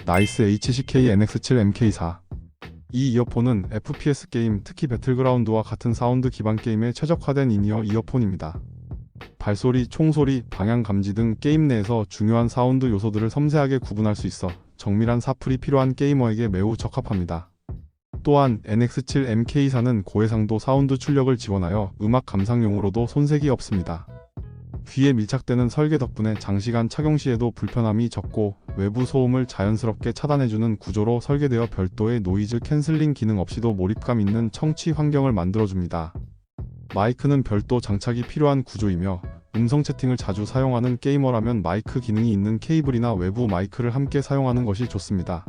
나이스 HCK NX7MK4. 이 이어폰은 FPS 게임, 특히 배틀그라운드와 같은 사운드 기반 게임에 최적화된 인이어 이어폰입니다. 발소리, 총소리, 방향 감지 등 게임 내에서 중요한 사운드 요소들을 섬세하게 구분할 수 있어 정밀한 사풀이 필요한 게이머에게 매우 적합합니다. 또한 NX7MK4는 고해상도 사운드 출력을 지원하여 음악 감상용으로도 손색이 없습니다. 귀에 밀착되는 설계 덕분에 장시간 착용 시에도 불편함이 적고 외부 소음을 자연스럽게 차단해주는 구조로 설계되어 별도의 노이즈 캔슬링 기능 없이도 몰입감 있는 청취 환경을 만들어줍니다. 마이크는 별도 장착이 필요한 구조이며 음성 채팅을 자주 사용하는 게이머라면 마이크 기능이 있는 케이블이나 외부 마이크를 함께 사용하는 것이 좋습니다.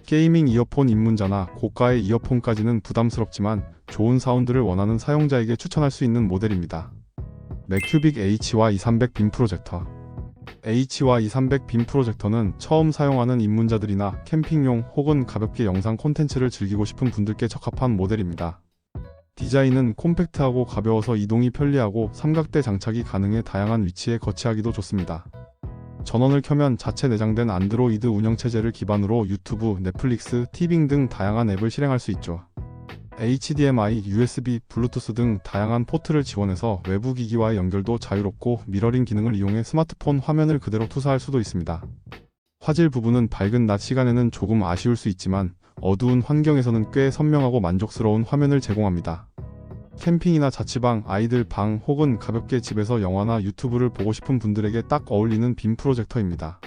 게이밍 이어폰 입문자나 고가의 이어폰까지는 부담스럽지만 좋은 사운드를 원하는 사용자에게 추천할 수 있는 모델입니다. 맥큐빅 HY300 빔 프로젝터. HY300 빔 프로젝터는 처음 사용하는 입문자들이나 캠핑용 혹은 가볍게 영상 콘텐츠를 즐기고 싶은 분들께 적합한 모델입니다. 디자인은 콤팩트하고 가벼워서 이동이 편리하고 삼각대 장착이 가능해 다양한 위치에 거치하기도 좋습니다. 전원을 켜면 자체 내장된 안드로이드 운영체제를 기반으로 유튜브, 넷플릭스, 티빙 등 다양한 앱을 실행할 수 있죠. HDMI, USB, 블루투스 등 다양한 포트를 지원해서 외부 기기와의 연결도 자유롭고 미러링 기능을 이용해 스마트폰 화면을 그대로 투사할 수도 있습니다. 화질 부분은 밝은 낮 시간에는 조금 아쉬울 수 있지만 어두운 환경에서는 꽤 선명하고 만족스러운 화면을 제공합니다. 캠핑이나 자취방, 아이들 방 혹은 가볍게 집에서 영화나 유튜브를 보고 싶은 분들에게 딱 어울리는 빔 프로젝터입니다.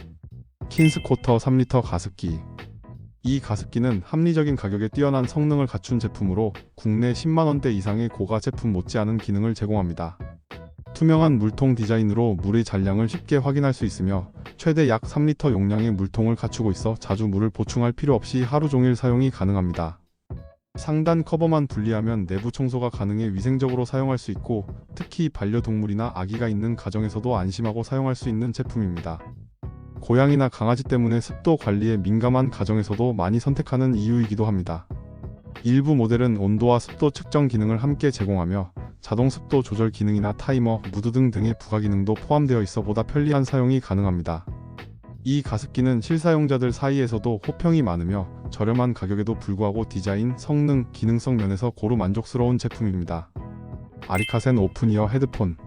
킨스코터 3리터 가습기. 이 가습기는 합리적인 가격에 뛰어난 성능을 갖춘 제품으로 국내 10만원대 이상의 고가 제품 못지않은 기능을 제공합니다. 투명한 물통 디자인으로 물의 잔량을 쉽게 확인할 수 있으며 최대 약 3리터 용량의 물통을 갖추고 있어 자주 물을 보충할 필요 없이 하루 종일 사용이 가능합니다. 상단 커버만 분리하면 내부 청소가 가능해 위생적으로 사용할 수 있고 특히 반려동물이나 아기가 있는 가정에서도 안심하고 사용할 수 있는 제품입니다. 고양이나 강아지 때문에 습도 관리에 민감한 가정에서도 많이 선택하는 이유이기도 합니다. 일부 모델은 온도와 습도 측정 기능을 함께 제공하며 자동 습도 조절 기능이나 타이머, 무드 등의 부가 기능도 포함되어 있어 보다 편리한 사용이 가능합니다. 이 가습기는 실사용자들 사이에서도 호평이 많으며 저렴한 가격에도 불구하고 디자인, 성능, 기능성 면에서 고루 만족스러운 제품입니다. 아리카센 오픈이어 헤드폰.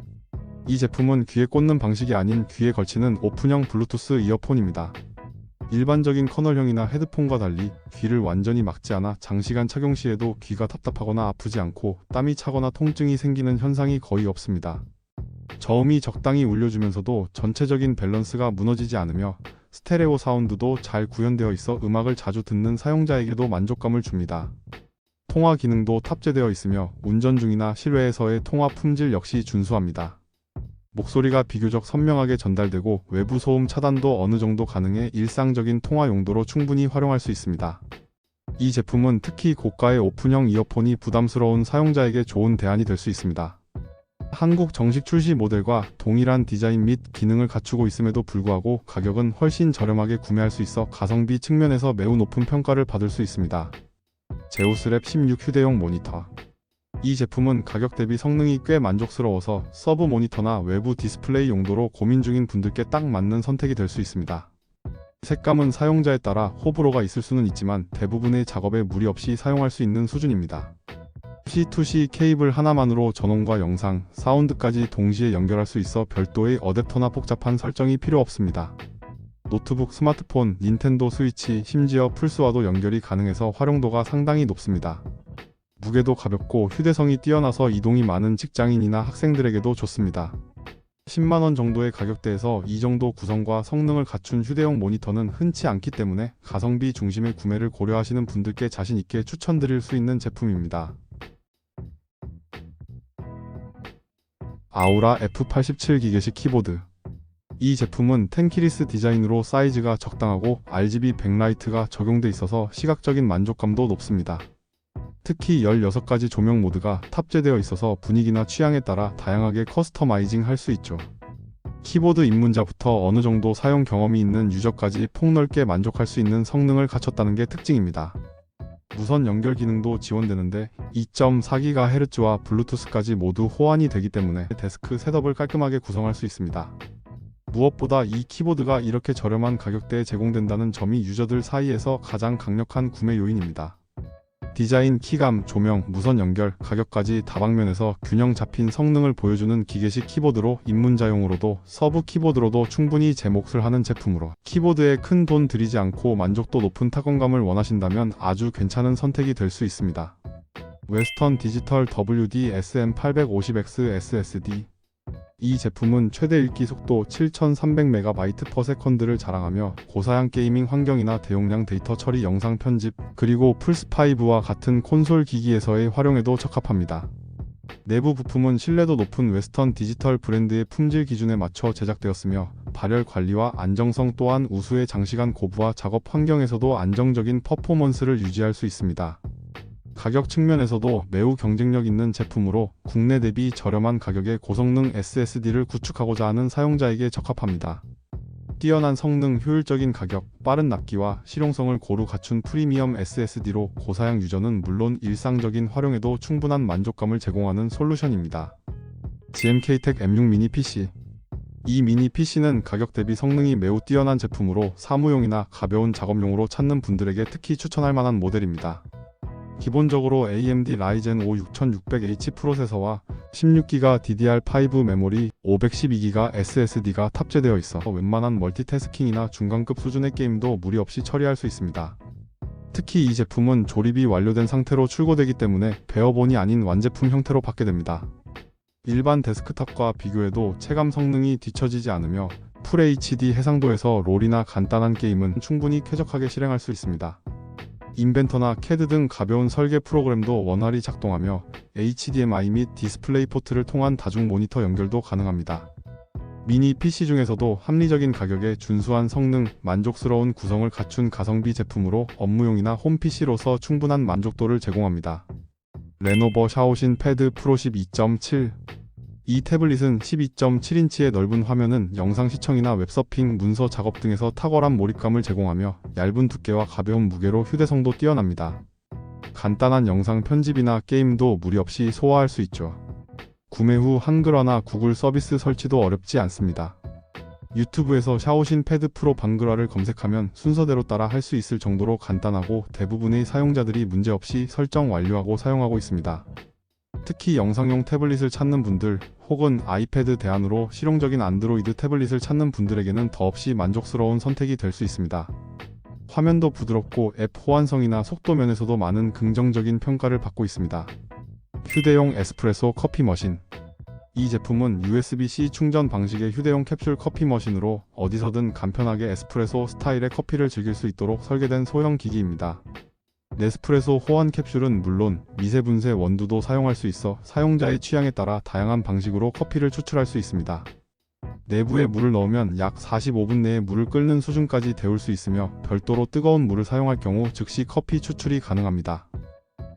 이 제품은 귀에 꽂는 방식이 아닌 귀에 걸치는 오픈형 블루투스 이어폰입니다. 일반적인 커널형이나 헤드폰과 달리 귀를 완전히 막지 않아 장시간 착용 시에도 귀가 답답하거나 아프지 않고 땀이 차거나 통증이 생기는 현상이 거의 없습니다. 저음이 적당히 울려주면서도 전체적인 밸런스가 무너지지 않으며 스테레오 사운드도 잘 구현되어 있어 음악을 자주 듣는 사용자에게도 만족감을 줍니다. 통화 기능도 탑재되어 있으며 운전 중이나 실외에서의 통화 품질 역시 준수합니다. 목소리가 비교적 선명하게 전달되고 외부 소음 차단도 어느 정도 가능해 일상적인 통화 용도로 충분히 활용할 수 있습니다. 이 제품은 특히 고가의 오픈형 이어폰이 부담스러운 사용자에게 좋은 대안이 될 수 있습니다. 한국 정식 출시 모델과 동일한 디자인 및 기능을 갖추고 있음에도 불구하고 가격은 훨씬 저렴하게 구매할 수 있어 가성비 측면에서 매우 높은 평가를 받을 수 있습니다. 제우스랩 16 휴대용 모니터. 이 제품은 가격 대비 성능이 꽤 만족스러워서 서브 모니터나 외부 디스플레이 용도로 고민 중인 분들께 딱 맞는 선택이 될 수 있습니다. 색감은 사용자에 따라 호불호가 있을 수는 있지만 대부분의 작업에 무리 없이 사용할 수 있는 수준입니다. C2C 케이블 하나만으로 전원과 영상, 사운드까지 동시에 연결할 수 있어 별도의 어댑터나 복잡한 설정이 필요 없습니다. 노트북, 스마트폰, 닌텐도 스위치, 심지어 플스와도 연결이 가능해서 활용도가 상당히 높습니다. 무게도 가볍고 휴대성이 뛰어나서 이동이 많은 직장인이나 학생들에게도 좋습니다. 10만원 정도의 가격대에서 이 정도 구성과 성능을 갖춘 휴대용 모니터는 흔치 않기 때문에 가성비 중심의 구매를 고려하시는 분들께 자신있게 추천드릴 수 있는 제품입니다. 아우라 F87 기계식 키보드. 이 제품은 텐키리스 디자인으로 사이즈가 적당하고 RGB 백라이트가 적용돼 있어서 시각적인 만족감도 높습니다. 특히 16가지 조명 모드가 탑재되어 있어서 분위기나 취향에 따라 다양하게 커스터마이징 할 수 있죠. 키보드 입문자부터 어느 정도 사용 경험이 있는 유저까지 폭넓게 만족할 수 있는 성능을 갖췄다는 게 특징입니다. 무선 연결 기능도 지원되는데 2.4GHz와 블루투스까지 모두 호환이 되기 때문에 데스크 셋업을 깔끔하게 구성할 수 있습니다. 무엇보다 이 키보드가 이렇게 저렴한 가격대에 제공된다는 점이 유저들 사이에서 가장 강력한 구매 요인입니다. 디자인, 키감, 조명, 무선 연결, 가격까지 다방면에서 균형 잡힌 성능을 보여주는 기계식 키보드로 입문자용으로도 서브 키보드로도 충분히 제 몫을 하는 제품으로 키보드에 큰 돈 들이지 않고 만족도 높은 타건감을 원하신다면 아주 괜찮은 선택이 될 수 있습니다. 웨스턴 디지털 WD SM850X SSD. 이 제품은 최대 읽기 속도 7300MB/s를 자랑하며 고사양 게이밍 환경이나 대용량 데이터 처리, 영상 편집, 그리고 플스5와 같은 콘솔 기기에서의 활용에도 적합합니다. 내부 부품은 신뢰도 높은 웨스턴 디지털 브랜드의 품질 기준에 맞춰 제작되었으며 발열 관리와 안정성 또한 우수의 장시간 고부하 작업 환경에서도 안정적인 퍼포먼스를 유지할 수 있습니다. 가격 측면에서도 매우 경쟁력 있는 제품으로 국내 대비 저렴한 가격에 고성능 SSD를 구축하고자 하는 사용자에게 적합합니다. 뛰어난 성능, 효율적인 가격, 빠른 납기와 실용성을 고루 갖춘 프리미엄 SSD로 고사양 유저는 물론 일상적인 활용에도 충분한 만족감을 제공하는 솔루션입니다. GMK텍 M6 미니 PC. 이 미니 PC는 가격 대비 성능이 매우 뛰어난 제품으로 사무용이나 가벼운 작업용으로 찾는 분들에게 특히 추천할 만한 모델입니다. 기본적으로 AMD Ryzen 5 6600H 프로세서와 16GB DDR5 메모리, 512GB SSD가 탑재되어 있어 웬만한 멀티태스킹이나 중간급 수준의 게임도 무리 없이 처리할 수 있습니다. 특히 이 제품은 조립이 완료된 상태로 출고되기 때문에 베어본이 아닌 완제품 형태로 받게 됩니다. 일반 데스크탑과 비교해도 체감 성능이 뒤처지지 않으며 FHD 해상도에서 롤이나 간단한 게임은 충분히 쾌적하게 실행할 수 있습니다. 인벤터나 CAD 등 가벼운 설계 프로그램도 원활히 작동하며 HDMI 및 디스플레이 포트를 통한 다중 모니터 연결도 가능합니다. 미니 PC 중에서도 합리적인 가격에 준수한 성능, 만족스러운 구성을 갖춘 가성비 제품으로 업무용이나 홈 PC로서 충분한 만족도를 제공합니다. 레노버 샤오신 패드 프로 12.7. 이 태블릿은 12.7인치의 넓은 화면은 영상 시청이나 웹서핑, 문서 작업 등에서 탁월한 몰입감을 제공하며 얇은 두께와 가벼운 무게로 휴대성도 뛰어납니다. 간단한 영상 편집이나 게임도 무리 없이 소화할 수 있죠. 구매 후 한글화나 구글 서비스 설치도 어렵지 않습니다. 유튜브에서 샤오신 패드 프로 방글화를 검색하면 순서대로 따라 할 수 있을 정도로 간단하고 대부분의 사용자들이 문제없이 설정 완료하고 사용하고 있습니다. 특히 영상용 태블릿을 찾는 분들 혹은 아이패드 대안으로 실용적인 안드로이드 태블릿을 찾는 분들에게는 더없이 만족스러운 선택이 될 수 있습니다. 화면도 부드럽고 앱 호환성이나 속도 면에서도 많은 긍정적인 평가를 받고 있습니다. 휴대용 에스프레소 커피 머신. 이 제품은 USB-C 충전 방식의 휴대용 캡슐 커피 머신으로 어디서든 간편하게 에스프레소 스타일의 커피를 즐길 수 있도록 설계된 소형 기기입니다. 네스프레소 호환 캡슐은 물론 미세분쇄 원두도 사용할 수 있어 사용자의 취향에 따라 다양한 방식으로 커피를 추출할 수 있습니다. 내부에 물을 넣으면 약 45분 내에 물을 끓는 수준까지 데울 수 있으며 별도로 뜨거운 물을 사용할 경우 즉시 커피 추출이 가능합니다.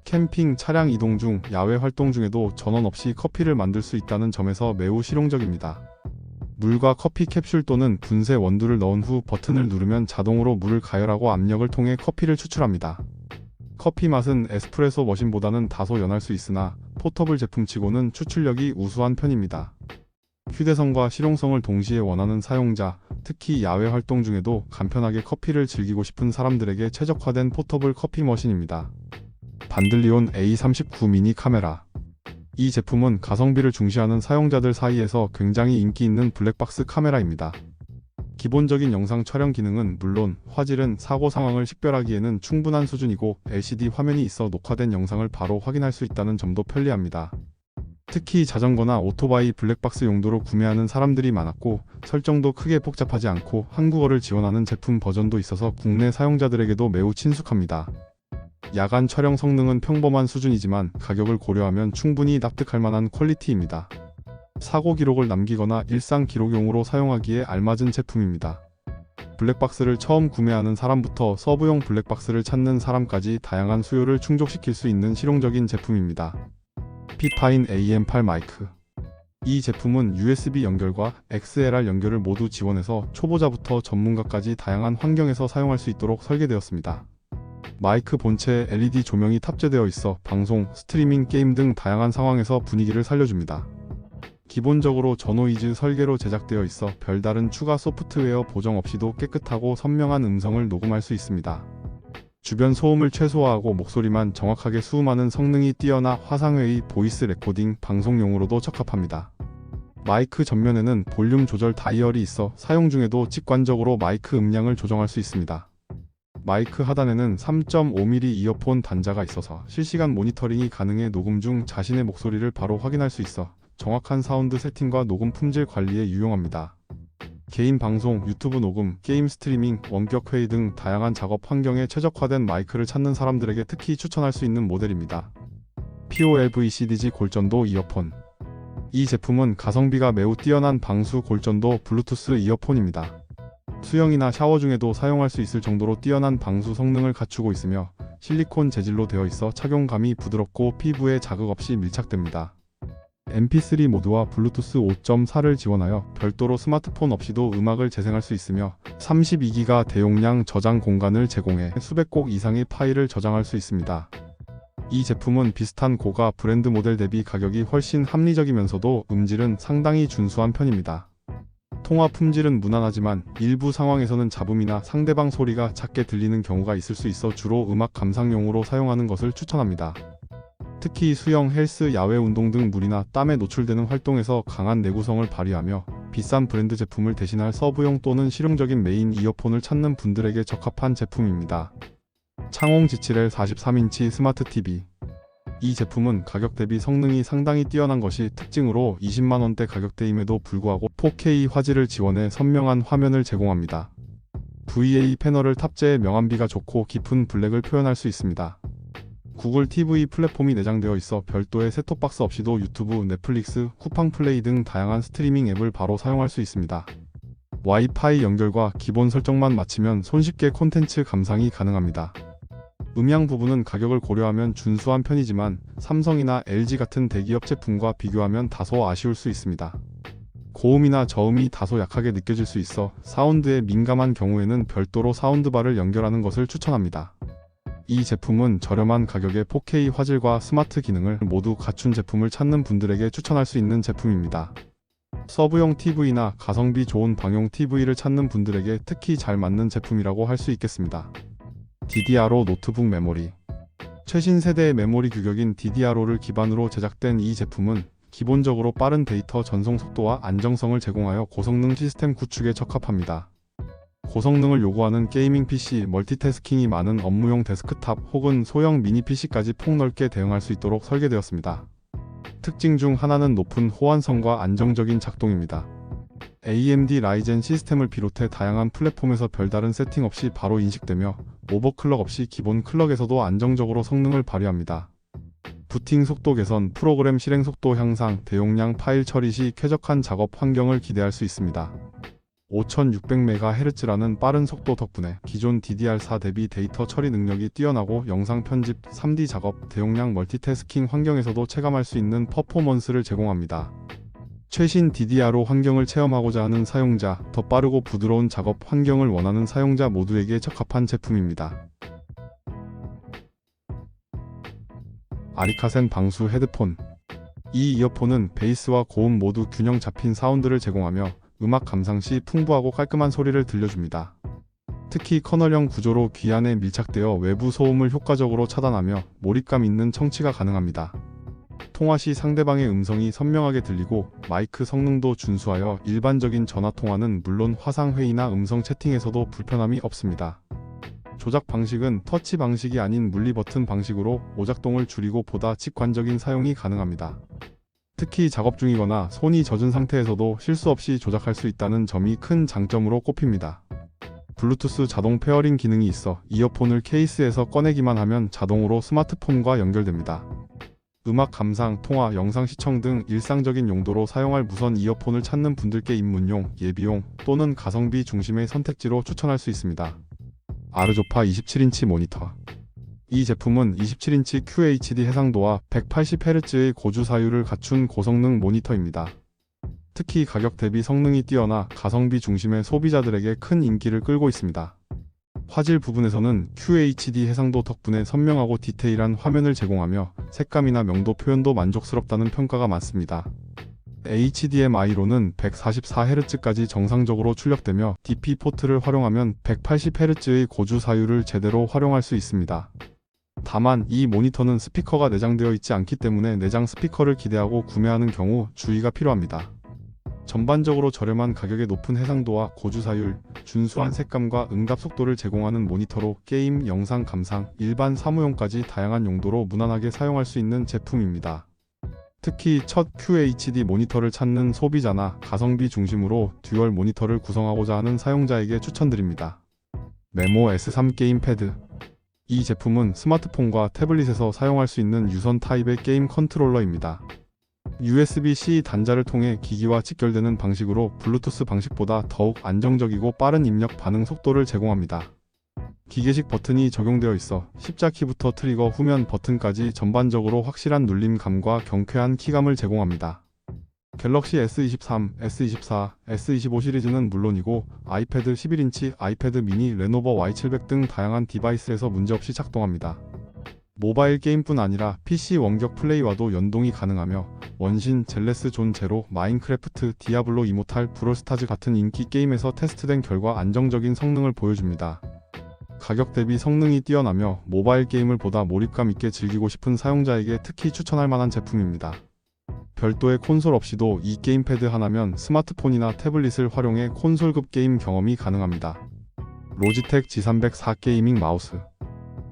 캠핑, 차량 이동 중, 야외 활동 중에도 전원 없이 커피를 만들 수 있다는 점에서 매우 실용적입니다. 물과 커피 캡슐 또는 분쇄 원두를 넣은 후 버튼을 누르면 자동으로 물을 가열하고 압력을 통해 커피를 추출합니다. 커피 맛은 에스프레소 머신보다는 다소 연할 수 있으나 포터블 제품치고는 추출력이 우수한 편입니다. 휴대성과 실용성을 동시에 원하는 사용자, 특히 야외 활동 중에도 간편하게 커피를 즐기고 싶은 사람들에게 최적화된 포터블 커피 머신입니다. 반들리온 A39 미니 카메라. 이 제품은 가성비를 중시하는 사용자들 사이에서 굉장히 인기 있는 블랙박스 카메라입니다. 기본적인 영상 촬영 기능은 물론 화질은 사고 상황을 식별하기에는 충분한 수준이고 LCD 화면이 있어 녹화된 영상을 바로 확인할 수 있다는 점도 편리합니다. 특히 자전거나 오토바이 블랙박스 용도로 구매하는 사람들이 많았고 설정도 크게 복잡하지 않고 한국어를 지원하는 제품 버전도 있어서 국내 사용자들에게도 매우 친숙합니다. 야간 촬영 성능은 평범한 수준이지만 가격을 고려하면 충분히 납득할 만한 퀄리티입니다. 사고 기록을 남기거나 일상 기록용으로 사용하기에 알맞은 제품입니다. 블랙박스를 처음 구매하는 사람부터 서브용 블랙박스를 찾는 사람까지 다양한 수요를 충족시킬 수 있는 실용적인 제품입니다. 피파인 AM8 마이크. 이 제품은 USB 연결과 XLR 연결을 모두 지원해서 초보자부터 전문가까지 다양한 환경에서 사용할 수 있도록 설계되었습니다. 마이크 본체에 LED 조명이 탑재되어 있어 방송, 스트리밍, 게임 등 다양한 상황에서 분위기를 살려줍니다. 기본적으로 전노이즈 설계로 제작되어 있어 별다른 추가 소프트웨어 보정 없이도 깨끗하고 선명한 음성을 녹음할 수 있습니다. 주변 소음을 최소화하고 목소리만 정확하게 수음하는 성능이 뛰어나 화상회의, 보이스 레코딩, 방송용으로도 적합합니다. 마이크 전면에는 볼륨 조절 다이얼이 있어 사용 중에도 직관적으로 마이크 음량을 조정할 수 있습니다. 마이크 하단에는 3.5mm 이어폰 단자가 있어서 실시간 모니터링이 가능해 녹음 중 자신의 목소리를 바로 확인할 수 있어 정확한 사운드 세팅과 녹음 품질 관리에 유용합니다. 개인 방송, 유튜브 녹음, 게임 스트리밍, 원격 회의 등 다양한 작업 환경에 최적화된 마이크를 찾는 사람들에게 특히 추천할 수 있는 모델입니다. POLVCDG 골전도 이어폰. 이 제품은 가성비가 매우 뛰어난 방수 골전도 블루투스 이어폰입니다. 수영이나 샤워 중에도 사용할 수 있을 정도로 뛰어난 방수 성능을 갖추고 있으며 실리콘 재질로 되어 있어 착용감이 부드럽고 피부에 자극 없이 밀착됩니다. MP3 모드와 블루투스 5.4를 지원하여 별도로 스마트폰 없이도 음악을 재생할 수 있으며 32기가 대용량 저장 공간을 제공해 수백 곡 이상의 파일을 저장할 수 있습니다. 이 제품은 비슷한 고가 브랜드 모델 대비 가격이 훨씬 합리적이면서도 음질은 상당히 준수한 편입니다. 통화 품질은 무난하지만 일부 상황에서는 잡음이나 상대방 소리가 작게 들리는 경우가 있을 수 있어 주로 음악 감상용으로 사용하는 것을 추천합니다. 특히 수영, 헬스, 야외 운동 등 물이나 땀에 노출되는 활동에서 강한 내구성을 발휘하며 비싼 브랜드 제품을 대신할 서브용 또는 실용적인 메인 이어폰을 찾는 분들에게 적합한 제품입니다. 창홍 G7L 43인치 스마트 TV. 이 제품은 가격 대비 성능이 상당히 뛰어난 것이 특징으로 20만원대 가격대임에도 불구하고 4K 화질을 지원해 선명한 화면을 제공합니다. VA 패널을 탑재해 명암비가 좋고 깊은 블랙을 표현할 수 있습니다. 구글 TV 플랫폼이 내장되어 있어 별도의 셋톱박스 없이도 유튜브, 넷플릭스, 쿠팡 플레이 등 다양한 스트리밍 앱을 바로 사용할 수 있습니다. 와이파이 연결과 기본 설정만 마치면 손쉽게 콘텐츠 감상이 가능합니다. 음향 부분은 가격을 고려하면 준수한 편이지만 삼성이나 LG 같은 대기업 제품과 비교하면 다소 아쉬울 수 있습니다. 고음이나 저음이 다소 약하게 느껴질 수 있어 사운드에 민감한 경우에는 별도로 사운드바를 연결하는 것을 추천합니다. 이 제품은 저렴한 가격에 4K 화질과 스마트 기능을 모두 갖춘 제품을 찾는 분들에게 추천할 수 있는 제품입니다. 서브용 TV나 가성비 좋은 방용 TV를 찾는 분들에게 특히 잘 맞는 제품이라고 할 수 있겠습니다. DDR5 노트북 메모리. 최신 세대의 메모리 규격인 DDR5를 기반으로 제작된 이 제품은 기본적으로 빠른 데이터 전송 속도와 안정성을 제공하여 고성능 시스템 구축에 적합합니다. 고성능을 요구하는 게이밍 PC, 멀티태스킹이 많은 업무용 데스크탑 혹은 소형 미니 PC까지 폭넓게 대응할 수 있도록 설계되었습니다. 특징 중 하나는 높은 호환성과 안정적인 작동입니다. AMD 라이젠 시스템을 비롯해 다양한 플랫폼에서 별다른 세팅 없이 바로 인식되며 오버클럭 없이 기본 클럭에서도 안정적으로 성능을 발휘합니다. 부팅 속도 개선, 프로그램 실행 속도 향상, 대용량 파일 처리 시 쾌적한 작업 환경을 기대할 수 있습니다. 5600MHz라는 빠른 속도 덕분에 기존 DDR4 대비 데이터 처리 능력이 뛰어나고 영상 편집, 3D 작업, 대용량 멀티태스킹 환경에서도 체감할 수 있는 퍼포먼스를 제공합니다. 최신 DDR5 환경을 체험하고자 하는 사용자, 더 빠르고 부드러운 작업 환경을 원하는 사용자 모두에게 적합한 제품입니다. 아리카센 방수 헤드폰. 이 이어폰은 베이스와 고음 모두 균형 잡힌 사운드를 제공하며 음악 감상 시 풍부하고 깔끔한 소리를 들려줍니다. 특히 커널형 구조로 귀 안에 밀착되어 외부 소음을 효과적으로 차단하며 몰입감 있는 청취가 가능합니다. 통화 시 상대방의 음성이 선명하게 들리고 마이크 성능도 준수하여 일반적인 전화 통화는 물론 화상 회의나 음성 채팅에서도 불편함이 없습니다. 조작 방식은 터치 방식이 아닌 물리 버튼 방식으로 오작동을 줄이고 보다 직관적인 사용이 가능합니다. 특히 작업 중이거나 손이 젖은 상태에서도 실수 없이 조작할 수 있다는 점이 큰 장점으로 꼽힙니다. 블루투스 자동 페어링 기능이 있어 이어폰을 케이스에서 꺼내기만 하면 자동으로 스마트폰과 연결됩니다. 음악 감상, 통화, 영상 시청 등 일상적인 용도로 사용할 무선 이어폰을 찾는 분들께 입문용, 예비용 또는 가성비 중심의 선택지로 추천할 수 있습니다. 아르조파 27인치 모니터. 이 제품은 27인치 QHD 해상도와 180Hz의 고주 사율을 갖춘 고성능 모니터입니다. 특히 가격 대비 성능이 뛰어나 가성비 중심의 소비자들에게 큰 인기를 끌고 있습니다. 화질 부분에서는 QHD 해상도 덕분에 선명하고 디테일한 화면을 제공하며 색감이나 명도 표현도 만족스럽다는 평가가 많습니다. HDMI로는 144Hz까지 정상적으로 출력되며 DP 포트를 활용하면 180Hz의 고주 사율을 제대로 활용할 수 있습니다. 다만 이 모니터는 스피커가 내장되어 있지 않기 때문에 내장 스피커를 기대하고 구매하는 경우 주의가 필요합니다. 전반적으로 저렴한 가격에 높은 해상도와 고주사율, 준수한 색감과 응답 속도를 제공하는 모니터로 게임, 영상 감상, 일반 사무용까지 다양한 용도로 무난하게 사용할 수 있는 제품입니다. 특히 첫 QHD 모니터를 찾는 소비자나 가성비 중심으로 듀얼 모니터를 구성하고자 하는 사용자에게 추천드립니다. 메모 S3 게임 패드. 이 제품은 스마트폰과 태블릿에서 사용할 수 있는 유선 타입의 게임 컨트롤러입니다. USB-C 단자를 통해 기기와 직결되는 방식으로 블루투스 방식보다 더욱 안정적이고 빠른 입력 반응 속도를 제공합니다. 기계식 버튼이 적용되어 있어 십자키부터 트리거 후면 버튼까지 전반적으로 확실한 눌림감과 경쾌한 키감을 제공합니다. 갤럭시 S23, S24, S25 시리즈는 물론이고 아이패드 11인치, 아이패드 미니, 레노버 Y700 등 다양한 디바이스에서 문제없이 작동합니다. 모바일 게임뿐 아니라 PC 원격 플레이와도 연동이 가능하며 원신, 젤레스 존 제로, 마인크래프트, 디아블로 이모탈, 브롤스타즈 같은 인기 게임에서 테스트된 결과 안정적인 성능을 보여줍니다. 가격 대비 성능이 뛰어나며 모바일 게임을 보다 몰입감 있게 즐기고 싶은 사용자에게 특히 추천할 만한 제품입니다. 별도의 콘솔 없이도 이 게임패드 하나면 스마트폰이나 태블릿을 활용해 콘솔급 게임 경험이 가능합니다. 로지텍 G304 게이밍 마우스.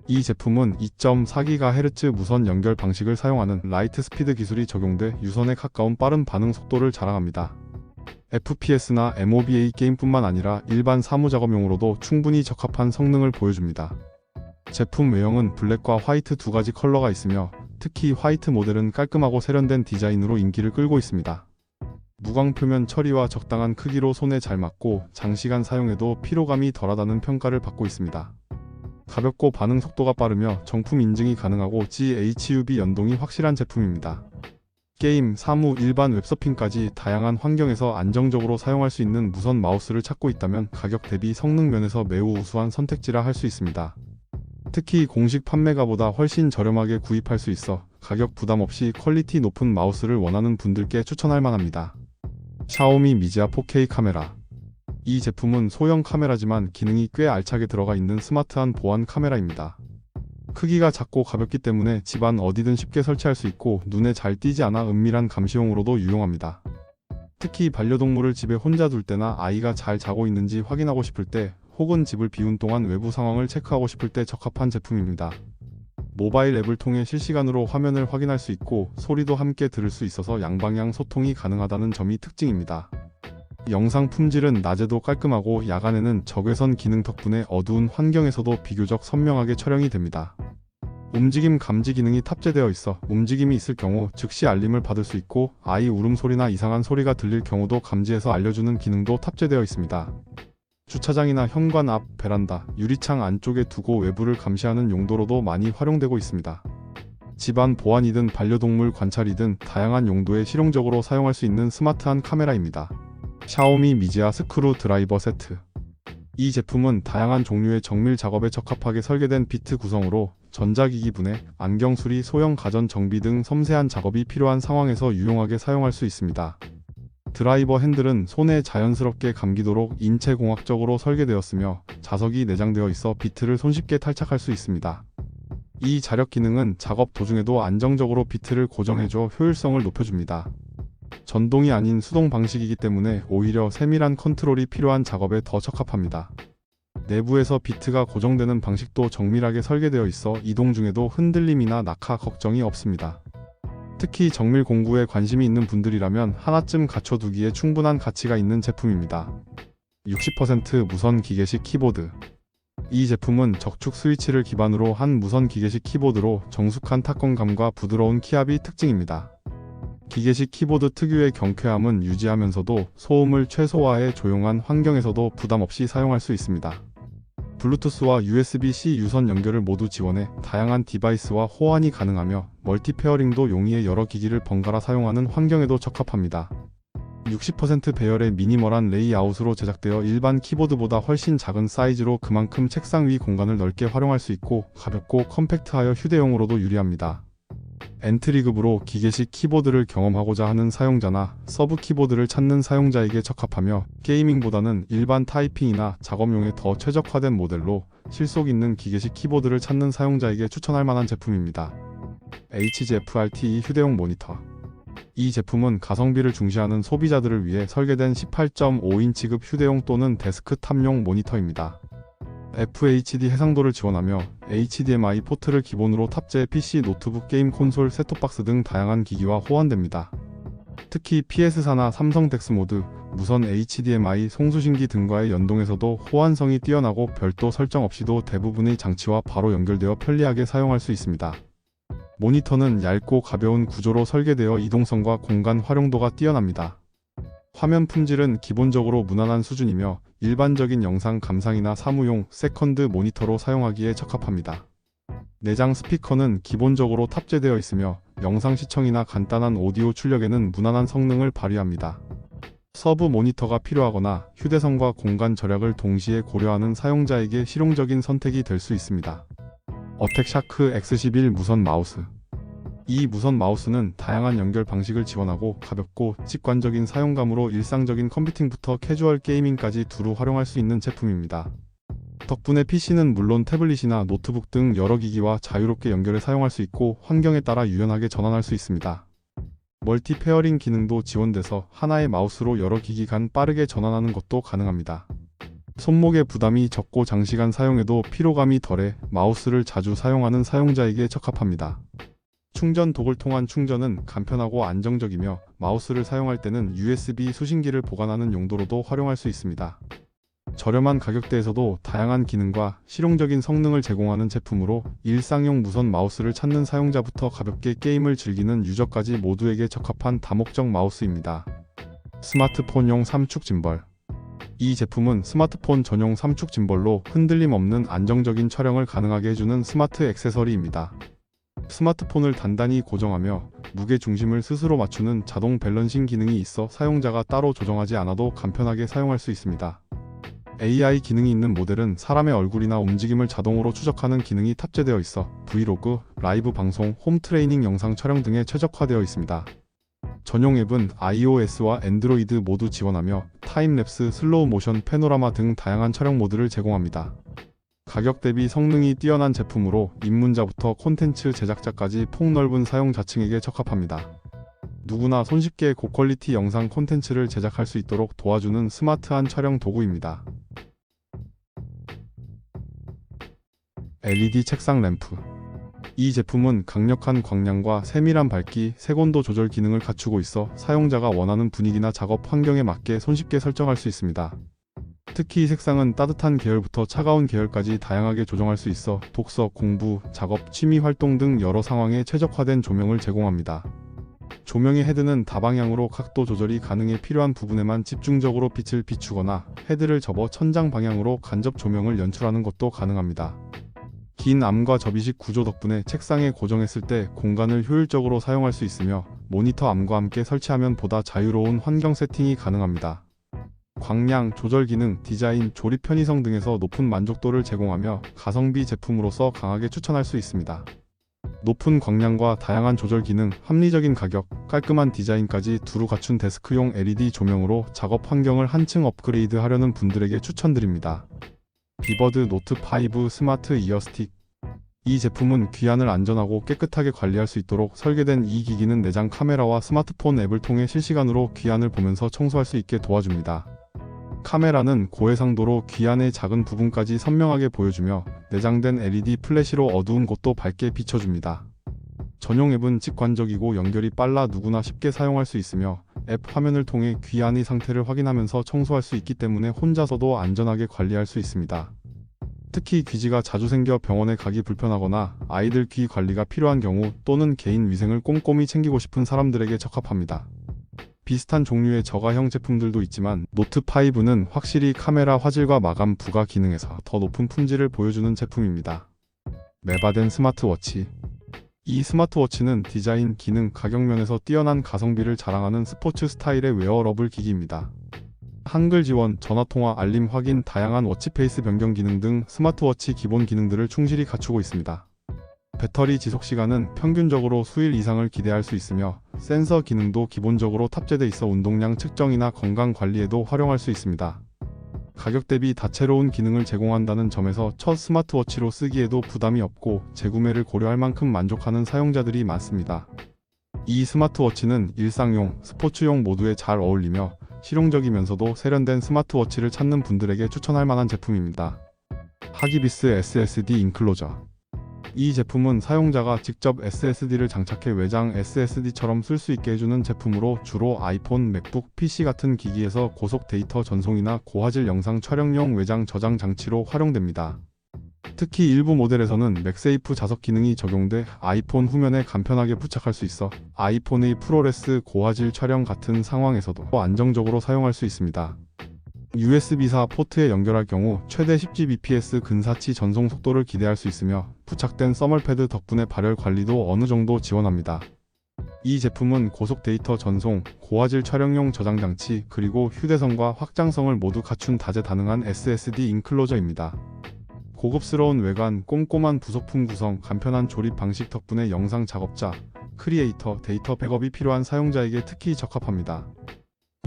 이 제품은 2.4GHz 무선 연결 방식을 사용하는 라이트 스피드 기술이 적용돼 유선에 가까운 빠른 반응 속도를 자랑합니다. FPS나 MOBA 게임뿐만 아니라 일반 사무 작업용으로도 충분히 적합한 성능을 보여줍니다. 제품 외형은 블랙과 화이트 두 가지 컬러가 있으며 특히 화이트 모델은 깔끔하고 세련된 디자인으로 인기를 끌고 있습니다. 무광 표면 처리와 적당한 크기로 손에 잘 맞고 장시간 사용해도 피로감이 덜하다는 평가를 받고 있습니다. 가볍고 반응 속도가 빠르며 정품 인증이 가능하고 GHUB 연동이 확실한 제품입니다. 게임, 사무, 일반 웹서핑까지 다양한 환경에서 안정적으로 사용할 수 있는 무선 마우스를 찾고 있다면 가격 대비 성능 면에서 매우 우수한 선택지라 할 수 있습니다. 특히 공식 판매가보다 훨씬 저렴하게 구입할 수 있어 가격 부담 없이 퀄리티 높은 마우스를 원하는 분들께 추천할 만합니다. 샤오미 미지아 4K 카메라. 이 제품은 소형 카메라지만 기능이 꽤 알차게 들어가 있는 스마트한 보안 카메라입니다. 크기가 작고 가볍기 때문에 집안 어디든 쉽게 설치할 수 있고 눈에 잘 띄지 않아 은밀한 감시용으로도 유용합니다. 특히 반려동물을 집에 혼자 둘 때나 아이가 잘 자고 있는지 확인하고 싶을 때 혹은 집을 비운 동안 외부 상황을 체크하고 싶을 때 적합한 제품입니다. 모바일 앱을 통해 실시간으로 화면을 확인할 수 있고 소리도 함께 들을 수 있어서 양방향 소통이 가능하다는 점이 특징입니다. 영상 품질은 낮에도 깔끔하고 야간에는 적외선 기능 덕분에 어두운 환경에서도 비교적 선명하게 촬영이 됩니다. 움직임 감지 기능이 탑재되어 있어 움직임이 있을 경우 즉시 알림을 받을 수 있고 아이 울음소리나 이상한 소리가 들릴 경우도 감지해서 알려주는 기능도 탑재되어 있습니다. 주차장이나 현관 앞, 베란다, 유리창 안쪽에 두고 외부를 감시하는 용도로도 많이 활용되고 있습니다. 집안 보안이든 반려동물 관찰이든 다양한 용도에 실용적으로 사용할 수 있는 스마트한 카메라입니다. 샤오미 미지아 스크루 드라이버 세트. 이 제품은 다양한 종류의 정밀 작업에 적합하게 설계된 비트 구성으로 전자기기 분해, 안경 수리, 소형 가전 정비 등 섬세한 작업이 필요한 상황에서 유용하게 사용할 수 있습니다. 드라이버 핸들은 손에 자연스럽게 감기도록 인체공학적으로 설계되었으며 자석이 내장되어 있어 비트를 손쉽게 탈착할 수 있습니다. 이 자력 기능은 작업 도중에도 안정적으로 비트를 고정해줘 효율성을 높여줍니다. 전동이 아닌 수동 방식이기 때문에 오히려 세밀한 컨트롤이 필요한 작업에 더 적합합니다. 내부에서 비트가 고정되는 방식도 정밀하게 설계되어 있어 이동 중에도 흔들림이나 낙하 걱정이 없습니다. 특히 정밀 공구에 관심이 있는 분들이라면 하나쯤 갖춰두기에 충분한 가치가 있는 제품입니다. 60% 무선 기계식 키보드. 이 제품은 적축 스위치를 기반으로 한 무선 기계식 키보드로 정숙한 타건감과 부드러운 키압이 특징입니다. 기계식 키보드 특유의 경쾌함은 유지하면서도 소음을 최소화해 조용한 환경에서도 부담 없이 사용할 수 있습니다. 블루투스와 USB-C 유선 연결을 모두 지원해 다양한 디바이스와 호환이 가능하며 멀티 페어링도 용이해 여러 기기를 번갈아 사용하는 환경에도 적합합니다. 60% 배열의 미니멀한 레이아웃으로 제작되어 일반 키보드보다 훨씬 작은 사이즈로 그만큼 책상 위 공간을 넓게 활용할 수 있고 가볍고 컴팩트하여 휴대용으로도 유리합니다. 엔트리급으로 기계식 키보드를 경험하고자 하는 사용자나 서브 키보드를 찾는 사용자에게 적합하며 게이밍보다는 일반 타이핑이나 작업용에 더 최적화된 모델로 실속 있는 기계식 키보드를 찾는 사용자에게 추천할 만한 제품입니다. HZFRTE 휴대용 모니터. 이 제품은 가성비를 중시하는 소비자들을 위해 설계된 18.5인치급 휴대용 또는 데스크탑용 모니터입니다. FHD 해상도를 지원하며 HDMI 포트를 기본으로 탑재해 PC, 노트북, 게임 콘솔, 셋톱박스 등 다양한 기기와 호환됩니다. 특히 PS사나 삼성 덱스모드, 무선 HDMI 송수신기 등과의 연동에서도 호환성이 뛰어나고 별도 설정 없이도 대부분의 장치와 바로 연결되어 편리하게 사용할 수 있습니다. 모니터는 얇고 가벼운 구조로 설계되어 이동성과 공간 활용도가 뛰어납니다. 화면 품질은 기본적으로 무난한 수준이며 일반적인 영상 감상이나 사무용 세컨드 모니터로 사용하기에 적합합니다. 내장 스피커는 기본적으로 탑재되어 있으며 영상 시청이나 간단한 오디오 출력에는 무난한 성능을 발휘합니다. 서브 모니터가 필요하거나 휴대성과 공간 절약을 동시에 고려하는 사용자에게 실용적인 선택이 될 수 있습니다. 어택샤크 X11 무선 마우스. 이 무선 마우스는 다양한 연결 방식을 지원하고 가볍고 직관적인 사용감으로 일상적인 컴퓨팅부터 캐주얼 게이밍까지 두루 활용할 수 있는 제품입니다. 덕분에 PC는 물론 태블릿이나 노트북 등 여러 기기와 자유롭게 연결해 사용할 수 있고 환경에 따라 유연하게 전환할 수 있습니다. 멀티 페어링 기능도 지원돼서 하나의 마우스로 여러 기기 간 빠르게 전환하는 것도 가능합니다. 손목의 부담이 적고 장시간 사용해도 피로감이 덜해 마우스를 자주 사용하는 사용자에게 적합합니다. 충전 독을 통한 충전은 간편하고 안정적이며 마우스를 사용할 때는 USB 수신기를 보관하는 용도로도 활용할 수 있습니다. 저렴한 가격대에서도 다양한 기능과 실용적인 성능을 제공하는 제품으로 일상용 무선 마우스를 찾는 사용자부터 가볍게 게임을 즐기는 유저까지 모두에게 적합한 다목적 마우스입니다. 스마트폰용 삼축 짐벌. 이 제품은 스마트폰 전용 삼축 짐벌로 흔들림 없는 안정적인 촬영을 가능하게 해주는 스마트 액세서리입니다. 스마트폰을 단단히 고정하며 무게 중심을 스스로 맞추는 자동 밸런싱 기능이 있어 사용자가 따로 조정하지 않아도 간편하게 사용할 수 있습니다. AI 기능이 있는 모델은 사람의 얼굴이나 움직임을 자동으로 추적하는 기능이 탑재되어 있어 브이로그, 라이브 방송, 홈 트레이닝 영상 촬영 등에 최적화되어 있습니다. 전용 앱은 iOS와 안드로이드 모두 지원하며 타임랩스, 슬로우 모션, 패노라마 등 다양한 촬영 모드를 제공합니다. 가격 대비 성능이 뛰어난 제품으로 입문자부터 콘텐츠 제작자까지 폭넓은 사용자층에게 적합합니다. 누구나 손쉽게 고퀄리티 영상 콘텐츠를 제작할 수 있도록 도와주는 스마트한 촬영 도구입니다. LED 책상 램프. 이 제품은 강력한 광량과 세밀한 밝기, 색온도 조절 기능을 갖추고 있어 사용자가 원하는 분위기나 작업 환경에 맞게 손쉽게 설정할 수 있습니다. 특히 색상은 따뜻한 계열부터 차가운 계열까지 다양하게 조정할 수 있어 독서, 공부, 작업, 취미 활동 등 여러 상황에 최적화된 조명을 제공합니다. 조명의 헤드는 다방향으로 각도 조절이 가능해 필요한 부분에만 집중적으로 빛을 비추거나 헤드를 접어 천장 방향으로 간접 조명을 연출하는 것도 가능합니다. 긴 암과 접이식 구조 덕분에 책상에 고정했을 때 공간을 효율적으로 사용할 수 있으며 모니터 암과 함께 설치하면 보다 자유로운 환경 세팅이 가능합니다. 광량, 조절 기능, 디자인, 조립 편의성 등에서 높은 만족도를 제공하며 가성비 제품으로서 강하게 추천할 수 있습니다. 높은 광량과 다양한 조절 기능, 합리적인 가격, 깔끔한 디자인까지 두루 갖춘 데스크용 LED 조명으로 작업 환경을 한층 업그레이드 하려는 분들에게 추천드립니다. 비버드 노트 5 스마트 이어 스틱. 이 제품은 귀환을 안전하고 깨끗하게 관리할 수 있도록 설계된 이 기기는 내장 카메라와 스마트폰 앱을 통해 실시간으로 귀환을 보면서 청소할 수 있게 도와줍니다. 카메라는 고해상도로 귀환의 작은 부분까지 선명하게 보여주며 내장된 LED 플래시로 어두운 곳도 밝게 비춰줍니다. 전용 앱은 직관적이고 연결이 빨라 누구나 쉽게 사용할 수 있으며 앱 화면을 통해 귀환의 상태를 확인하면서 청소할 수 있기 때문에 혼자서도 안전하게 관리할 수 있습니다. 특히 귀지가 자주 생겨 병원에 가기 불편하거나 아이들 귀 관리가 필요한 경우 또는 개인 위생을 꼼꼼히 챙기고 싶은 사람들에게 적합합니다. 비슷한 종류의 저가형 제품들도 있지만 노트5는 확실히 카메라 화질과 마감 부가 기능에서 더 높은 품질을 보여주는 제품입니다. 메바덴 스마트워치. 이 스마트워치는 디자인, 기능, 가격 면에서 뛰어난 가성비를 자랑하는 스포츠 스타일의 웨어러블 기기입니다. 한글 지원, 전화통화, 알림 확인, 다양한 워치페이스 변경 기능 등 스마트워치 기본 기능들을 충실히 갖추고 있습니다. 배터리 지속시간은 평균적으로 수일 이상을 기대할 수 있으며 센서 기능도 기본적으로 탑재돼 있어 운동량 측정이나 건강 관리에도 활용할 수 있습니다. 가격 대비 다채로운 기능을 제공한다는 점에서 첫 스마트워치로 쓰기에도 부담이 없고 재구매를 고려할 만큼 만족하는 사용자들이 많습니다. 이 스마트워치는 일상용, 스포츠용 모두에 잘 어울리며 실용적이면서도 세련된 스마트워치를 찾는 분들에게 추천할 만한 제품입니다. 하기비스 SSD 인클로저. 이 제품은 사용자가 직접 SSD를 장착해 외장 SSD처럼 쓸 수 있게 해주는 제품으로 주로 아이폰, 맥북, PC 같은 기기에서 고속 데이터 전송이나 고화질 영상 촬영용 외장 저장 장치로 활용됩니다. 특히 일부 모델에서는 맥세이프 자석 기능이 적용돼 아이폰 후면에 간편하게 부착할 수 있어 아이폰의 프로레스 고화질 촬영 같은 상황에서도 안정적으로 사용할 수 있습니다. USB-4 포트에 연결할 경우 최대 10Gbps 근사치 전송 속도를 기대할 수 있으며 부착된 써멀 패드 덕분에 발열 관리도 어느 정도 지원합니다. 이 제품은 고속 데이터 전송, 고화질 촬영용 저장 장치, 그리고 휴대성과 확장성을 모두 갖춘 다재다능한 SSD 인클로저입니다. 고급스러운 외관, 꼼꼼한 부속품 구성, 간편한 조립 방식 덕분에 영상 작업자, 크리에이터, 데이터 백업이 필요한 사용자에게 특히 적합합니다.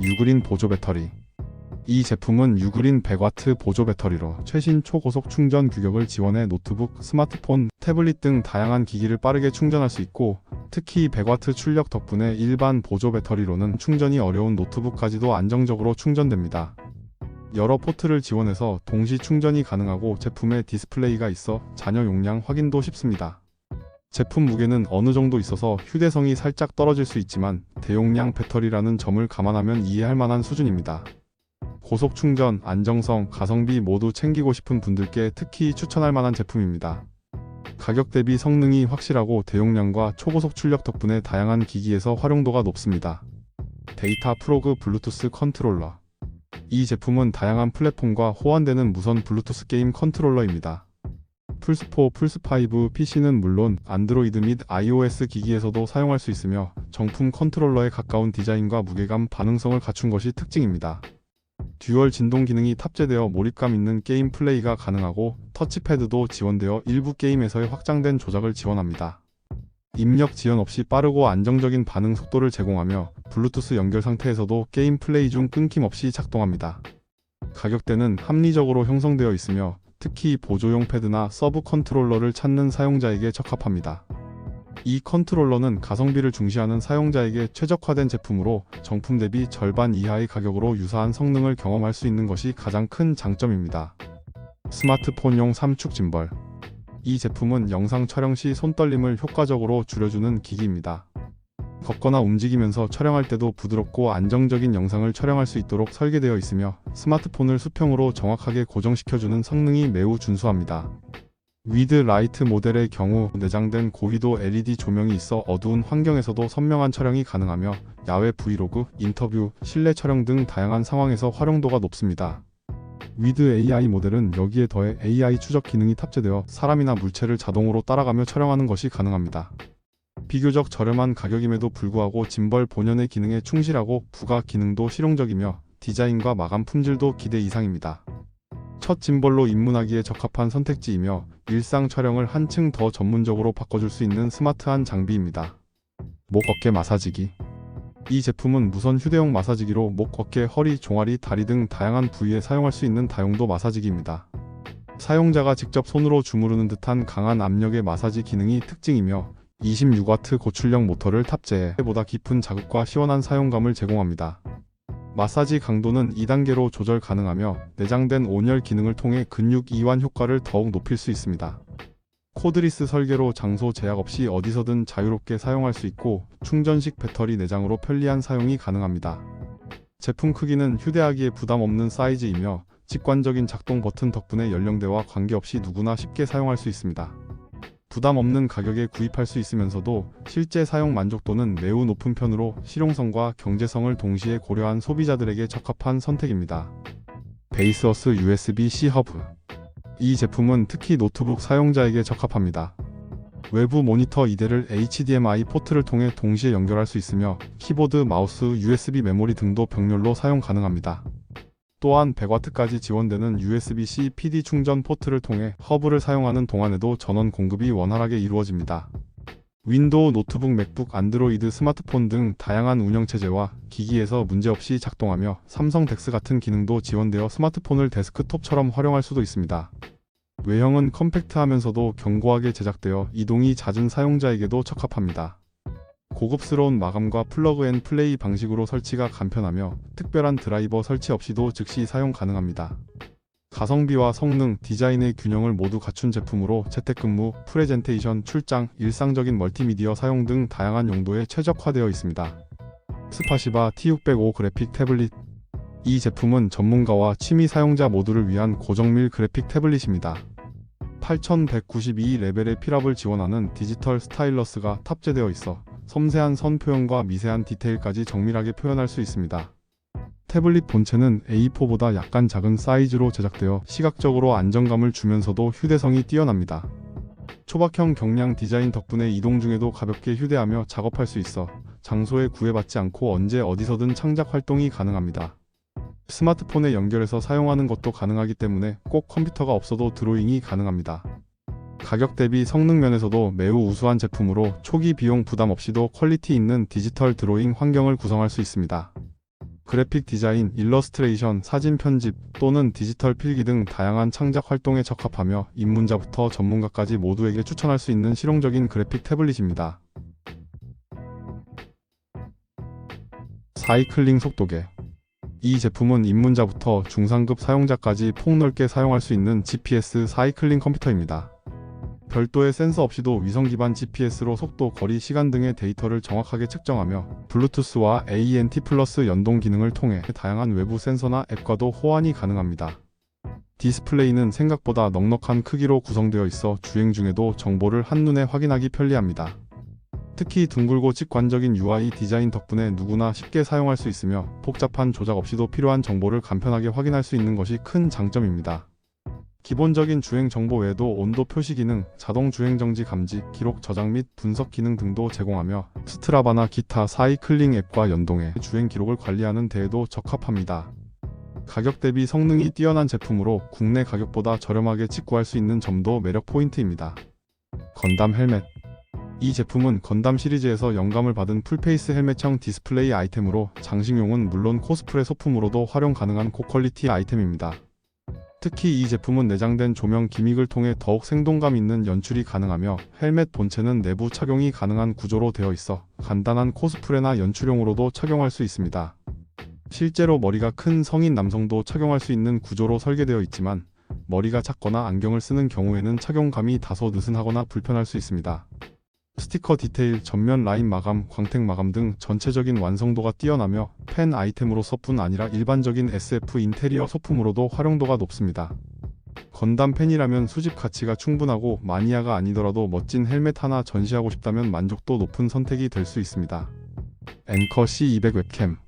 유그린 보조 배터리. 이 제품은 유그린 100W 보조 배터리로 최신 초고속 충전 규격을 지원해 노트북, 스마트폰, 태블릿 등 다양한 기기를 빠르게 충전할 수 있고, 특히 100W 출력 덕분에 일반 보조 배터리로는 충전이 어려운 노트북까지도 안정적으로 충전됩니다. 여러 포트를 지원해서 동시 충전이 가능하고 제품에 디스플레이가 있어 잔여 용량 확인도 쉽습니다. 제품 무게는 어느 정도 있어서 휴대성이 살짝 떨어질 수 있지만 대용량 배터리라는 점을 감안하면 이해할 만한 수준입니다. 고속 충전, 안정성, 가성비 모두 챙기고 싶은 분들께 특히 추천할 만한 제품입니다. 가격 대비 성능이 확실하고 대용량과 초고속 출력 덕분에 다양한 기기에서 활용도가 높습니다. 데이터 프로그 블루투스 컨트롤러. 이 제품은 다양한 플랫폼과 호환되는 무선 블루투스 게임 컨트롤러입니다. 플스4, 플스5, PC는 물론 안드로이드 및 iOS 기기에서도 사용할 수 있으며 정품 컨트롤러에 가까운 디자인과 무게감, 반응성을 갖춘 것이 특징입니다. 듀얼 진동 기능이 탑재되어 몰입감 있는 게임 플레이가 가능하고 터치패드도 지원되어 일부 게임에서의 확장된 조작을 지원합니다. 입력 지연 없이 빠르고 안정적인 반응 속도를 제공하며 블루투스 연결 상태에서도 게임 플레이 중 끊김없이 작동합니다. 가격대는 합리적으로 형성되어 있으며 특히 보조용 패드나 서브 컨트롤러를 찾는 사용자에게 적합합니다. 이 컨트롤러는 가성비를 중시하는 사용자에게 최적화된 제품으로 정품 대비 절반 이하의 가격으로 유사한 성능을 경험할 수 있는 것이 가장 큰 장점입니다. 스마트폰용 삼축 짐벌. 이 제품은 영상 촬영 시 손떨림을 효과적으로 줄여주는 기기입니다. 걷거나 움직이면서 촬영할 때도 부드럽고 안정적인 영상을 촬영할 수 있도록 설계되어 있으며 스마트폰을 수평으로 정확하게 고정시켜주는 성능이 매우 준수합니다. 위드 라이트 모델의 경우 내장된 고위도 LED 조명이 있어 어두운 환경에서도 선명한 촬영이 가능하며 야외 브이로그, 인터뷰, 실내 촬영 등 다양한 상황에서 활용도가 높습니다. 위드 AI 모델은 여기에 더해 AI 추적 기능이 탑재되어 사람이나 물체를 자동으로 따라가며 촬영하는 것이 가능합니다. 비교적 저렴한 가격임에도 불구하고 짐벌 본연의 기능에 충실하고 부가 기능도 실용적이며 디자인과 마감 품질도 기대 이상입니다. 첫 짐벌로 입문하기에 적합한 선택지이며 일상 촬영을 한층 더 전문적으로 바꿔줄 수 있는 스마트한 장비입니다. 목 어깨 마사지기. 이 제품은 무선 휴대용 마사지기로 목, 어깨, 허리, 종아리, 다리 등 다양한 부위에 사용할 수 있는 다용도 마사지기입니다. 사용자가 직접 손으로 주무르는 듯한 강한 압력의 마사지 기능이 특징이며 26W 고출력 모터를 탑재해 보다 깊은 자극과 시원한 사용감을 제공합니다. 마사지 강도는 2단계로 조절 가능하며 내장된 온열 기능을 통해 근육 이완 효과를 더욱 높일 수 있습니다. 코드리스 설계로 장소 제약 없이 어디서든 자유롭게 사용할 수 있고 충전식 배터리 내장으로 편리한 사용이 가능합니다. 제품 크기는 휴대하기에 부담 없는 사이즈이며 직관적인 작동 버튼 덕분에 연령대와 관계없이 누구나 쉽게 사용할 수 있습니다. 부담 없는 가격에 구입할 수 있으면서도 실제 사용 만족도는 매우 높은 편으로 실용성과 경제성을 동시에 고려한 소비자들에게 적합한 선택입니다. 베이스어스 USB-C 허브. 이 제품은 특히 노트북 사용자에게 적합합니다. 외부 모니터 2대를 HDMI 포트를 통해 동시에 연결할 수 있으며 키보드, 마우스, USB 메모리 등도 병렬로 사용 가능합니다. 또한 100W까지 지원되는 USB-C PD 충전 포트를 통해 허브를 사용하는 동안에도 전원 공급이 원활하게 이루어집니다. 윈도우, 노트북, 맥북, 안드로이드, 스마트폰 등 다양한 운영체제와 기기에서 문제없이 작동하며 삼성 덱스 같은 기능도 지원되어 스마트폰을 데스크톱처럼 활용할 수도 있습니다. 외형은 컴팩트하면서도 견고하게 제작되어 이동이 잦은 사용자에게도 적합합니다. 고급스러운 마감과 플러그 앤 플레이 방식으로 설치가 간편하며 특별한 드라이버 설치 없이도 즉시 사용 가능합니다. 가성비와 성능, 디자인의 균형을 모두 갖춘 제품으로 재택근무, 프레젠테이션, 출장, 일상적인 멀티미디어 사용 등 다양한 용도에 최적화되어 있습니다. 스파시바 T605 그래픽 태블릿. 이 제품은 전문가와 취미 사용자 모두를 위한 고정밀 그래픽 태블릿입니다. 8192 레벨의 필압을 지원하는 디지털 스타일러스가 탑재되어 있어 섬세한 선 표현과 미세한 디테일까지 정밀하게 표현할 수 있습니다. 태블릿 본체는 A4보다 약간 작은 사이즈로 제작되어 시각적으로 안정감을 주면서도 휴대성이 뛰어납니다. 초박형 경량 디자인 덕분에 이동 중에도 가볍게 휴대하며 작업할 수 있어 장소에 구애받지 않고 언제 어디서든 창작 활동이 가능합니다. 스마트폰에 연결해서 사용하는 것도 가능하기 때문에 꼭 컴퓨터가 없어도 드로잉이 가능합니다. 가격 대비 성능 면에서도 매우 우수한 제품으로 초기 비용 부담 없이도 퀄리티 있는 디지털 드로잉 환경을 구성할 수 있습니다. 그래픽 디자인, 일러스트레이션, 사진 편집 또는 디지털 필기 등 다양한 창작 활동에 적합하며 입문자부터 전문가까지 모두에게 추천할 수 있는 실용적인 그래픽 태블릿입니다. 사이클링 속도계. 이 제품은 입문자부터 중상급 사용자까지 폭넓게 사용할 수 있는 GPS 사이클링 컴퓨터입니다. 별도의 센서 없이도 위성 기반 GPS로 속도, 거리, 시간 등의 데이터를 정확하게 측정하며 블루투스와 ANT 플러스 연동 기능을 통해 다양한 외부 센서나 앱과도 호환이 가능합니다. 디스플레이는 생각보다 넉넉한 크기로 구성되어 있어 주행 중에도 정보를 한눈에 확인하기 편리합니다. 특히 둥글고 직관적인 UI 디자인 덕분에 누구나 쉽게 사용할 수 있으며 복잡한 조작 없이도 필요한 정보를 간편하게 확인할 수 있는 것이 큰 장점입니다. 기본적인 주행 정보 외에도 온도 표시 기능, 자동 주행 정지 감지, 기록 저장 및 분석 기능 등도 제공하며 스트라바나 기타 사이클링 앱과 연동해 주행 기록을 관리하는 데에도 적합합니다. 가격 대비 성능이 뛰어난 제품으로 국내 가격보다 저렴하게 직구할 수 있는 점도 매력 포인트입니다. 건담 헬멧. 이 제품은 건담 시리즈에서 영감을 받은 풀페이스 헬멧형 디스플레이 아이템으로 장식용은 물론 코스프레 소품으로도 활용 가능한 고퀄리티 아이템입니다. 특히 이 제품은 내장된 조명 기믹을 통해 더욱 생동감 있는 연출이 가능하며 헬멧 본체는 내부 착용이 가능한 구조로 되어 있어 간단한 코스프레나 연출용으로도 착용할 수 있습니다. 실제로 머리가 큰 성인 남성도 착용할 수 있는 구조로 설계되어 있지만 머리가 작거나 안경을 쓰는 경우에는 착용감이 다소 느슨하거나 불편할 수 있습니다. 스티커 디테일, 전면 라인 마감, 광택 마감 등 전체적인 완성도가 뛰어나며 팬 아이템으로서뿐 아니라 일반적인 SF 인테리어 소품으로도 활용도가 높습니다. 건담 팬이라면 수집 가치가 충분하고 마니아가 아니더라도 멋진 헬멧 하나 전시하고 싶다면 만족도 높은 선택이 될 수 있습니다. 앵커 C200 웹캠.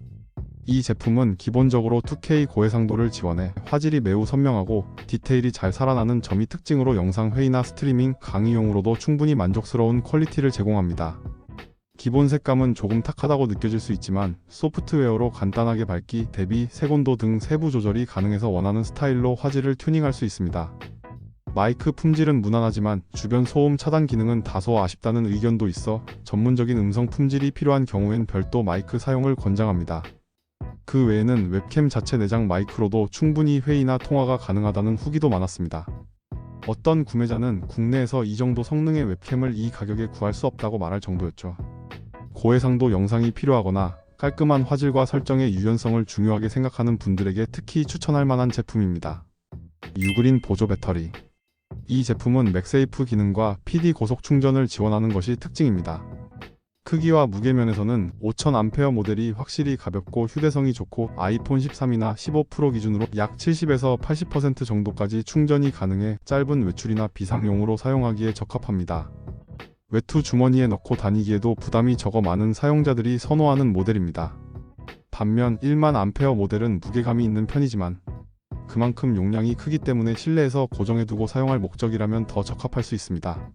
이 제품은 기본적으로 2K 고해상도를 지원해 화질이 매우 선명하고 디테일이 잘 살아나는 점이 특징으로 영상 회의나 스트리밍, 강의용으로도 충분히 만족스러운 퀄리티를 제공합니다. 기본 색감은 조금 탁하다고 느껴질 수 있지만 소프트웨어로 간단하게 밝기, 대비, 색온도 등 세부 조절이 가능해서 원하는 스타일로 화질을 튜닝할 수 있습니다. 마이크 품질은 무난하지만 주변 소음 차단 기능은 다소 아쉽다는 의견도 있어 전문적인 음성 품질이 필요한 경우엔 별도 마이크 사용을 권장합니다. 그 외에는 웹캠 자체 내장 마이크로도 충분히 회의나 통화가 가능하다는 후기도 많았습니다. 어떤 구매자는 국내에서 이 정도 성능의 웹캠을 이 가격에 구할 수 없다고 말할 정도였죠. 고해상도 영상이 필요하거나 깔끔한 화질과 설정의 유연성을 중요하게 생각하는 분들에게 특히 추천할 만한 제품입니다. 유그린 보조 배터리. 이 제품은 맥세이프 기능과 PD 고속 충전을 지원하는 것이 특징입니다. 크기와 무게 면에서는 5000A 모델이 확실히 가볍고 휴대성이 좋고 아이폰 13이나 15 프로 기준으로 약 70에서 80% 정도까지 충전이 가능해 짧은 외출이나 비상용으로 사용하기에 적합합니다. 외투 주머니에 넣고 다니기에도 부담이 적어 많은 사용자들이 선호하는 모델입니다. 반면 1만 암페어 모델은 무게감이 있는 편이지만 그만큼 용량이 크기 때문에 실내에서 고정해두고 사용할 목적이라면 더 적합할 수 있습니다.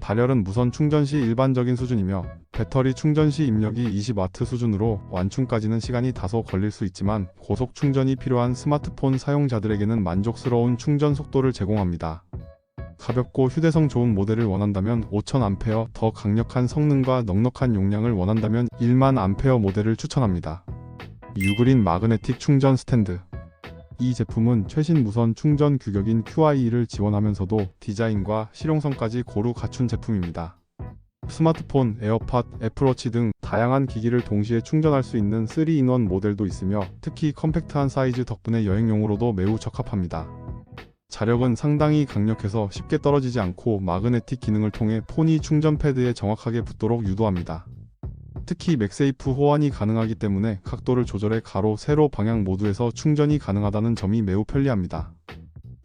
발열은 무선 충전 시 일반적인 수준이며 배터리 충전 시 입력이 20W 수준으로 완충까지는 시간이 다소 걸릴 수 있지만 고속 충전이 필요한 스마트폰 사용자들에게는 만족스러운 충전 속도를 제공합니다. 가볍고 휴대성 좋은 모델을 원한다면 5000A, 더 강력한 성능과 넉넉한 용량을 원한다면 10000A 모델을 추천합니다. 유그린 마그네틱 충전 스탠드. 이 제품은 최신 무선 충전 규격인 QI를 지원하면서도 디자인과 실용성까지 고루 갖춘 제품입니다. 스마트폰, 에어팟, 애플워치 등 다양한 기기를 동시에 충전할 수 있는 3-in-1 모델도 있으며 특히 컴팩트한 사이즈 덕분에 여행용으로도 매우 적합합니다. 자력은 상당히 강력해서 쉽게 떨어지지 않고 마그네틱 기능을 통해 폰이 충전 패드에 정확하게 붙도록 유도합니다. 특히 맥세이프 호환이 가능하기 때문에 각도를 조절해 가로, 세로 방향 모두에서 충전이 가능하다는 점이 매우 편리합니다.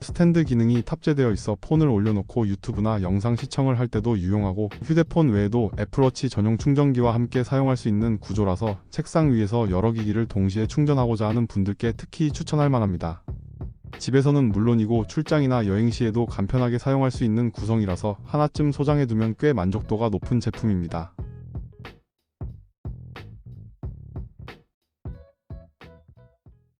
스탠드 기능이 탑재되어 있어 폰을 올려놓고 유튜브나 영상 시청을 할 때도 유용하고 휴대폰 외에도 애플워치 전용 충전기와 함께 사용할 수 있는 구조라서 책상 위에서 여러 기기를 동시에 충전하고자 하는 분들께 특히 추천할 만합니다. 집에서는 물론이고 출장이나 여행 시에도 간편하게 사용할 수 있는 구성이라서 하나쯤 소장해두면 꽤 만족도가 높은 제품입니다.